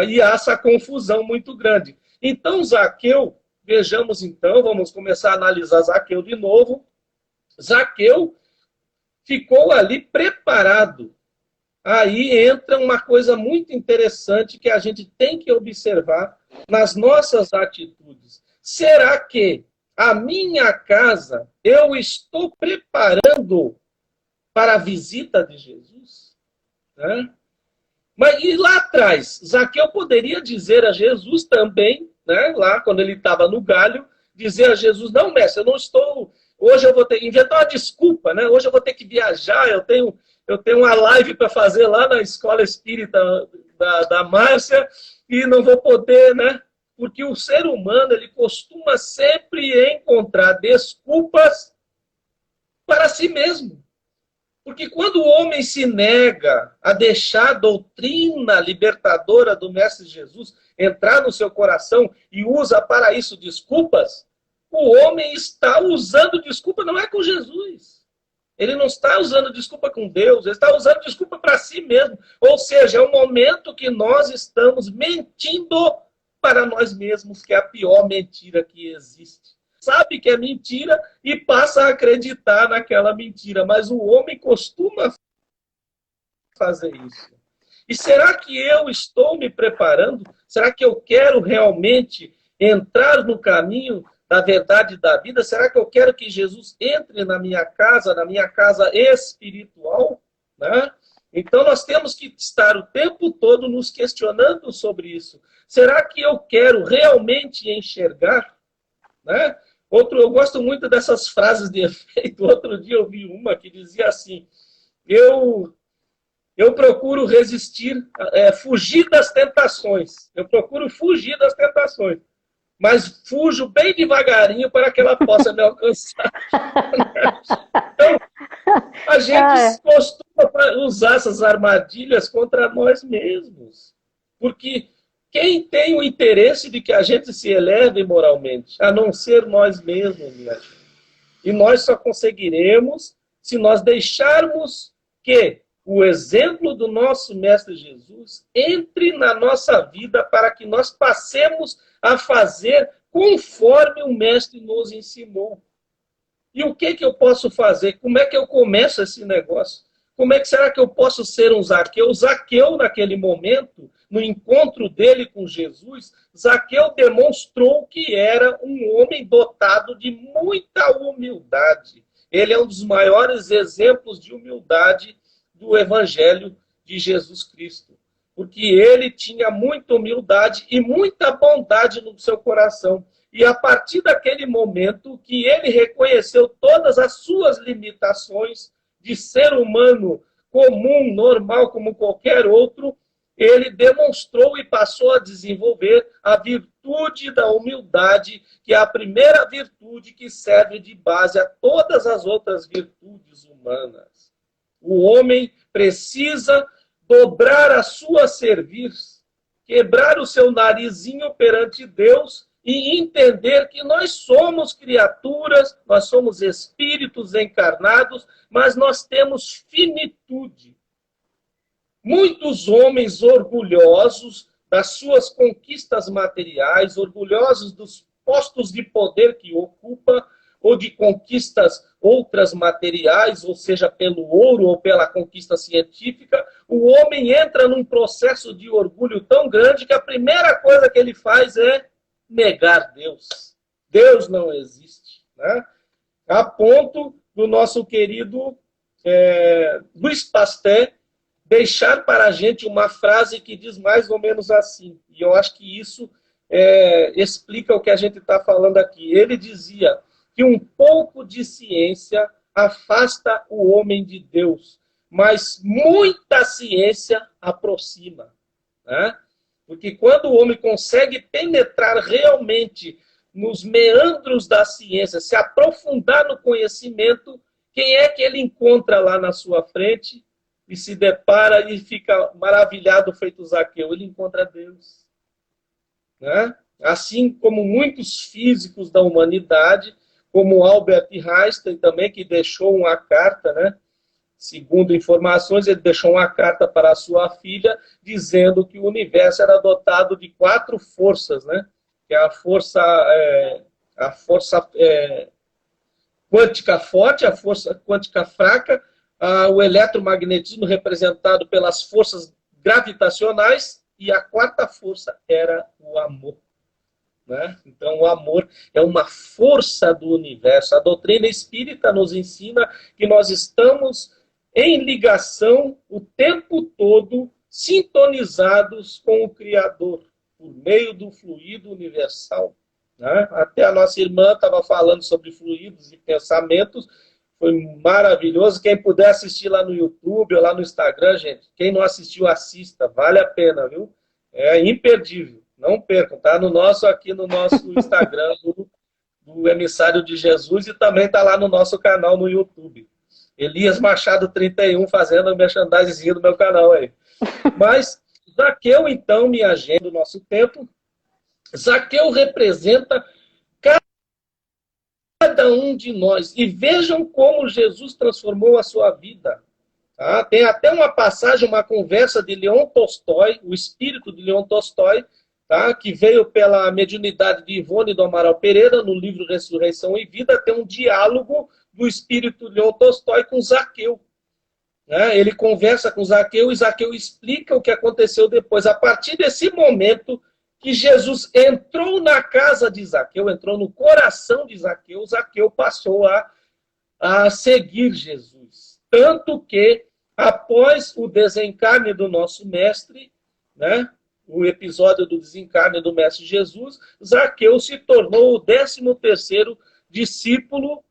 E há essa confusão muito grande. Então, Zaqueu, vejamos então, vamos começar a analisar Zaqueu de novo. Zaqueu ficou ali preparado. Aí entra uma coisa muito interessante que a gente tem que observar nas nossas atitudes. Será que a minha casa eu estou preparando para a visita de Jesus? Né? Mas e lá atrás, Zaqueu poderia dizer a Jesus também, né, lá quando ele estava no galho, dizer a Jesus, não, mestre, eu não estou, hoje eu vou ter, inventar uma desculpa, né? Hoje eu vou ter que viajar, eu tenho uma live para fazer lá na escola espírita da Márcia e não vou poder, né? Porque o ser humano, ele costuma sempre encontrar desculpas para si mesmo. Porque quando o homem se nega a deixar a doutrina libertadora do Mestre Jesus entrar no seu coração e usa para isso desculpas, o homem está usando desculpa, não é com Jesus. Ele não está usando desculpa com Deus, ele está usando desculpa para si mesmo. Ou seja, é o momento que nós estamos mentindo para nós mesmos, que é a pior mentira que existe. Sabe que é mentira e passa a acreditar naquela mentira, mas o homem costuma fazer isso. E será que eu estou me preparando? Será que eu quero realmente entrar no caminho da verdade da vida? Será que eu quero que Jesus entre na minha casa espiritual? Né? Então nós temos que estar o tempo todo nos questionando sobre isso. Será que eu quero realmente enxergar? Né? Eu gosto muito dessas frases de efeito. Outro dia eu vi uma que dizia assim, eu procuro resistir, fugir das tentações. Eu procuro fugir das tentações. Mas fujo bem devagarinho para que ela possa me alcançar. Então, a gente costuma usar essas armadilhas contra nós mesmos. Porque quem tem o interesse de que a gente se eleve moralmente, a não ser nós mesmos, minha gente? E nós só conseguiremos se nós deixarmos que o exemplo do nosso Mestre Jesus entre na nossa vida para que nós passemos a fazer conforme o Mestre nos ensinou. E o que eu posso fazer? Como é que eu começo esse negócio? Como é que será que eu posso ser um Zaqueu? Zaqueu, naquele momento, no encontro dele com Jesus, Zaqueu demonstrou que era um homem dotado de muita humildade. Ele é um dos maiores exemplos de humildade do Evangelho de Jesus Cristo. Porque ele tinha muita humildade e muita bondade no seu coração. E a partir daquele momento que ele reconheceu todas as suas limitações de ser humano comum, normal, como qualquer outro, ele demonstrou e passou a desenvolver a virtude da humildade, que é a primeira virtude que serve de base a todas as outras virtudes humanas. O homem precisa dobrar a sua cerviz, quebrar o seu narizinho perante Deus e entender que nós somos criaturas, nós somos espíritos encarnados, mas nós temos finitude. Muitos homens orgulhosos das suas conquistas materiais, orgulhosos dos postos de poder que ocupa, ou de conquistas outras materiais, ou seja, pelo ouro ou pela conquista científica, o homem entra num processo de orgulho tão grande que a primeira coisa que ele faz é negar Deus. Deus não existe, né? A ponto do nosso querido Luiz Pasteur deixar para a gente uma frase que diz mais ou menos assim, e eu acho que isso explica o que a gente está falando aqui. Ele dizia que um pouco de ciência afasta o homem de Deus, mas muita ciência aproxima, né? Porque quando o homem consegue penetrar realmente nos meandros da ciência, se aprofundar no conhecimento, quem é que ele encontra lá na sua frente e se depara e fica maravilhado feito Zaqueu? Ele encontra Deus, né? Assim como muitos físicos da humanidade, como Albert Einstein também, que deixou uma carta, né? Segundo informações, ele deixou uma carta para a sua filha dizendo que o universo era dotado de 4 forças, né? Que é a força quântica forte, a força quântica fraca, o eletromagnetismo representado pelas forças gravitacionais, e a 4ª força era o amor, né? Então, o amor é uma força do universo. A doutrina espírita nos ensina que nós estamos em ligação o tempo todo, sintonizados com o Criador, por meio do fluido universal, né? Até a nossa irmã estava falando sobre fluidos e pensamentos, foi maravilhoso. Quem puder assistir lá no YouTube ou lá no Instagram, gente, quem não assistiu, assista, vale a pena, viu? É imperdível, não percam, tá aqui no nosso Instagram do Emissário de Jesus, e também está lá no nosso canal no YouTube. Elias Machado 31, fazendo a merchandising do meu canal aí. Mas Zaqueu, então, minha gente, do nosso tempo, Zaqueu representa cada um de nós. E vejam como Jesus transformou a sua vida. Tá? Tem até uma passagem, uma conversa de Leon Tolstói, o espírito de Leon Tolstói, tá? Que veio pela mediunidade de Ivone do Amaral Pereira, no livro Ressurreição e Vida, tem um diálogo do espírito de Leon Tolstói com Zaqueu. Né? Ele conversa com Zaqueu e Zaqueu explica o que aconteceu depois. A partir desse momento que Jesus entrou na casa de Zaqueu, entrou no coração de Zaqueu, Zaqueu passou a seguir Jesus. Tanto que, após o desencarne do nosso mestre, né, o episódio do desencarne do mestre Jesus, Zaqueu se tornou o 13º discípulo,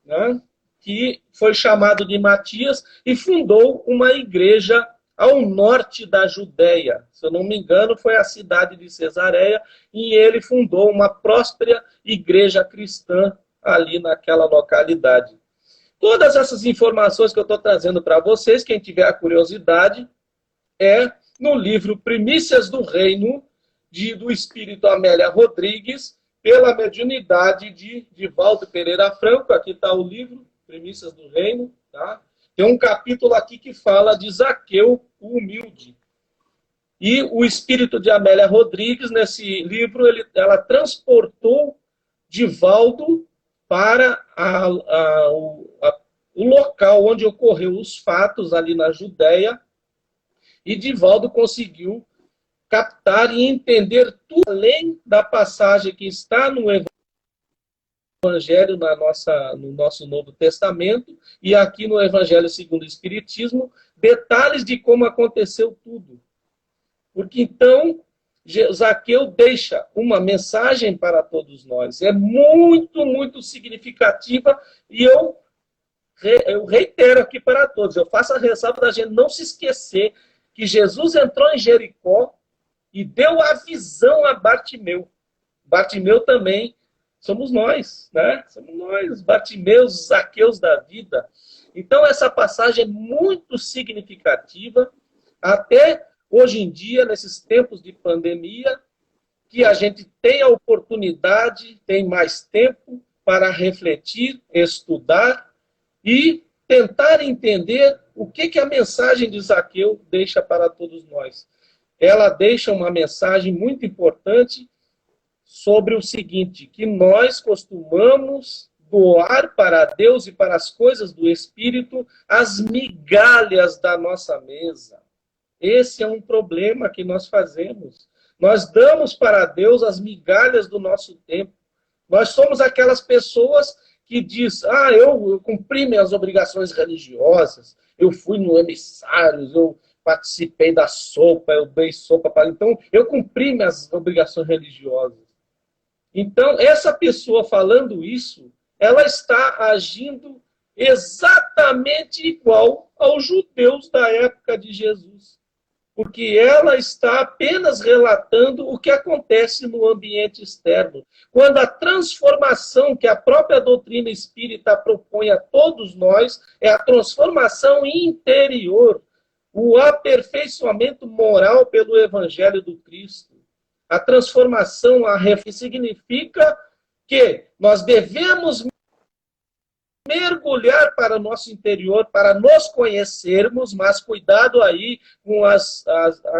né, que foi chamado de Matias, e fundou uma igreja ao norte da Judéia. Se eu não me engano, foi a cidade de Cesareia, e ele fundou uma próspera igreja cristã ali naquela localidade. Todas essas informações que eu estou trazendo para vocês, quem tiver a curiosidade, no livro Primícias do Reino, do Espírito Amélia Rodrigues, pela mediunidade de Divaldo Pereira Franco. Aqui está o livro, Primícias do Reino, tá? Tem um capítulo aqui que fala de Zaqueu, o humilde. E o espírito de Amélia Rodrigues, nesse livro, ela transportou Divaldo para o local onde ocorreu os fatos, ali na Judéia, e Divaldo conseguiu captar e entender tudo além da passagem que está no Evangelho, no nosso Novo Testamento, e aqui no Evangelho segundo o Espiritismo, detalhes de como aconteceu tudo. Porque então, Zaqueu deixa uma mensagem para todos nós. É muito, muito significativa, e eu reitero aqui para todos, eu faço a ressalva da gente não se esquecer que Jesus entrou em Jericó e deu a visão a Bartimeu. Bartimeu também somos nós, né? Somos nós, Bartimeus, Zaqueus da vida. Então, essa passagem é muito significativa, até hoje em dia, nesses tempos de pandemia, que a gente tem a oportunidade, tem mais tempo para refletir, estudar e tentar entender o que a mensagem de Zaqueu deixa para todos nós. Ela deixa uma mensagem muito importante sobre o seguinte, que nós costumamos doar para Deus e para as coisas do Espírito as migalhas da nossa mesa. Esse é um problema que nós fazemos. Nós damos para Deus as migalhas do nosso tempo. Nós somos aquelas pessoas que diz, eu cumpri minhas obrigações religiosas, eu fui no emissários, eu participei da sopa, eu dei sopa para... Então, eu cumpri minhas obrigações religiosas. Então, essa pessoa falando isso, ela está agindo exatamente igual aos judeus da época de Jesus. Porque ela está apenas relatando o que acontece no ambiente externo. Quando a transformação que a própria doutrina espírita propõe a todos nós é a transformação interior, o aperfeiçoamento moral pelo Evangelho do Cristo. A transformação, significa que nós devemos mergulhar para o nosso interior, para nos conhecermos, mas cuidado aí com as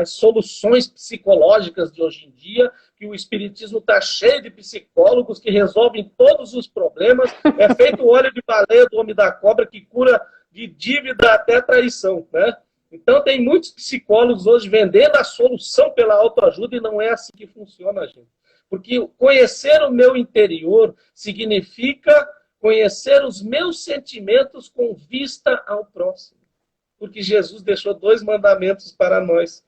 soluções psicológicas de hoje em dia, que o Espiritismo está cheio de psicólogos que resolvem todos os problemas, é feito o óleo de baleia do homem da cobra que cura de dívida até traição, né? Então tem muitos psicólogos hoje vendendo a solução pela autoajuda e não é assim que funciona, gente. Porque conhecer o meu interior significa conhecer os meus sentimentos com vista ao próximo. Porque Jesus deixou 2 mandamentos para nós.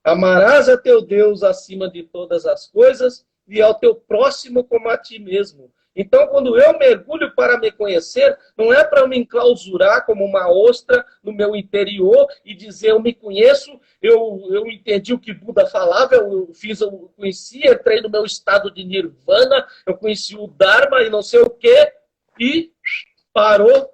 Amarás a teu Deus acima de todas as coisas e ao teu próximo como a ti mesmo. Então, quando eu mergulho para me conhecer, não é para me enclausurar como uma ostra no meu interior e dizer, eu me conheço, eu entendi o que Buda falava, eu conheci, entrei no meu estado de nirvana, eu conheci o Dharma e não sei o quê, e parou,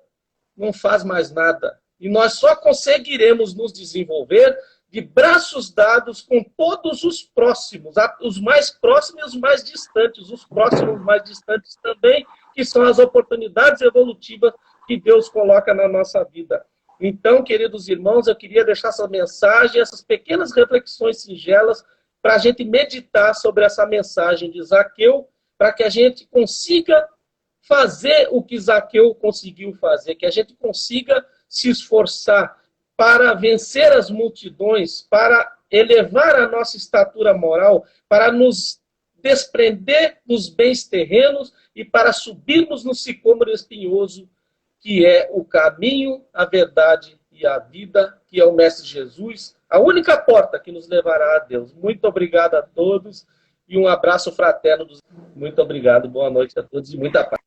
não faz mais nada. E nós só conseguiremos nos desenvolver de braços dados com todos os próximos, os mais próximos e os mais distantes, os próximos mais distantes também, que são as oportunidades evolutivas que Deus coloca na nossa vida. Então, queridos irmãos, eu queria deixar essa mensagem, essas pequenas reflexões singelas, para a gente meditar sobre essa mensagem de Zaqueu, para que a gente consiga fazer o que Zaqueu conseguiu fazer, que a gente consiga se esforçar para vencer as multidões, para elevar a nossa estatura moral, para nos desprender dos bens terrenos e para subirmos no sicômoro espinhoso, que é o caminho, a verdade e a vida, que é o Mestre Jesus, a única porta que nos levará a Deus. Muito obrigado a todos e um abraço fraterno. Muito obrigado, boa noite a todos e muita paz.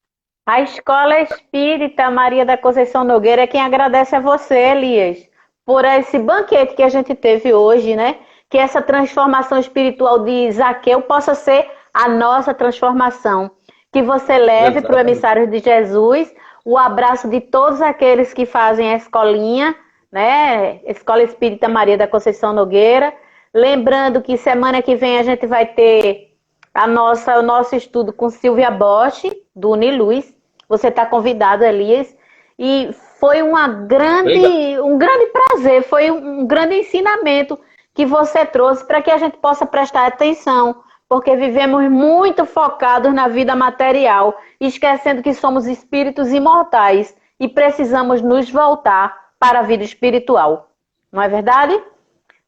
A Escola Espírita Maria da Conceição Nogueira é quem agradece a você, Elias, por esse banquete que a gente teve hoje, né? Que essa transformação espiritual de Zaqueu possa ser a nossa transformação. Que você leve para o emissário de Jesus o abraço de todos aqueles que fazem a escolinha, né? Escola Espírita Maria da Conceição Nogueira. Lembrando que semana que vem a gente vai ter o nosso estudo com Silvia Bosch, do Uniluz. Você está convidado, Elias. E foi um grande prazer, foi um grande ensinamento que você trouxe para que a gente possa prestar atenção, porque vivemos muito focados na vida material, esquecendo que somos espíritos imortais e precisamos nos voltar para a vida espiritual. Não é verdade?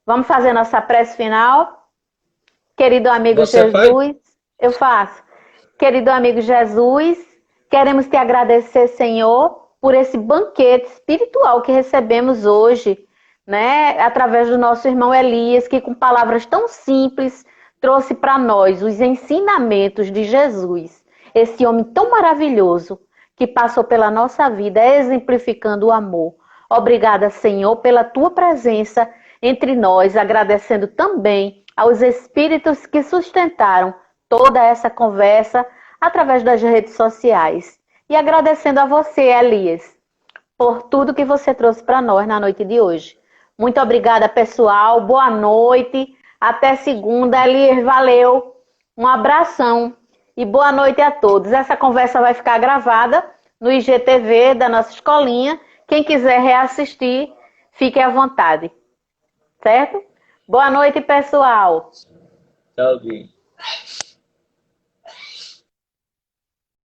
Vamos fazer nossa prece final. Querido amigo Jesus, eu faço. Querido amigo Jesus, queremos te agradecer, Senhor, por esse banquete espiritual que recebemos hoje, né? Através do nosso irmão Elias, que com palavras tão simples trouxe para nós os ensinamentos de Jesus, esse homem tão maravilhoso que passou pela nossa vida, exemplificando o amor. Obrigada, Senhor, pela tua presença entre nós, agradecendo também aos espíritos que sustentaram toda essa conversa através das redes sociais. E agradecendo a você, Elias, por tudo que você trouxe para nós na noite de hoje. Muito obrigada, pessoal. Boa noite. Até segunda. Elias, valeu. Um abração. E boa noite a todos. Essa conversa vai ficar gravada no IGTV da nossa escolinha. Quem quiser reassistir, fique à vontade. Certo? Boa noite, pessoal. Tchau, Gui.